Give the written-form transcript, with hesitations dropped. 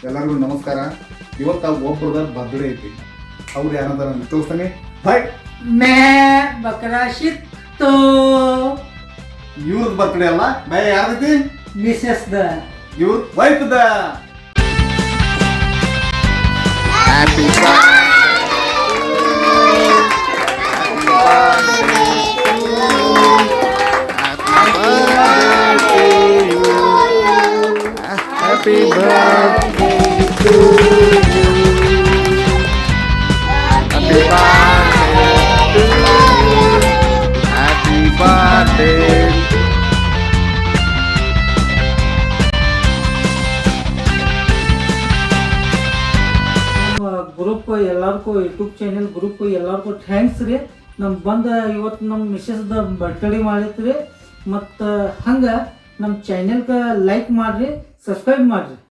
ಎಲ್ಲರಿಗೂ ನಮಸ್ಕಾರ. ಇವತ್ತು ಒಬ್ಬರದ ಬರ್ತ್ಡೇ ಐತಿ. ಅವ್ರು ಯಾರಂತಾರ ತೋರಿಸ್ತಾನೆ. ಬಾಯ್. ಮೇ ಬಕರಾ ಶಿತ್ತು ಇವ್ರದ್ದು ಬರ್ತ್ಡೇ ಅಲ್ಲ, ಬಾಯ್ ಯಾರ್ದೈತಿ? ಮಿಸಸ್ ದ ಇವ್ರ wife the. Happy birthday to you. Happy birthday to you. Happy birthday. ನಮ್ಮ ಗ್ರೂಪ್ ಎಲ್ಲರಿಗೂ ಯೂಟ್ಯೂಬ್ ಚಾನೆಲ್ ಗ್ರೂಪ್ ಎಲ್ಲರಿಗೂ ಥ್ಯಾಂಕ್ಸ್ ರೀ. ಬಂದ ಇವತ್ತು ನಮ್ಮ ಮಿಸಸ್ದ ಬರ್ತ್ಡೇ ಮಾಡಿತ್ರಿ. ಮತ್ತು ಹಂಗೆ ನಮ್ಮ ಚಾನೆಲ್ಗೆ ಲೈಕ್ ಮಾಡಿರಿ, ಸಬ್ಸ್ಕ್ರೈಬ್ ಮಾಡಿರಿ.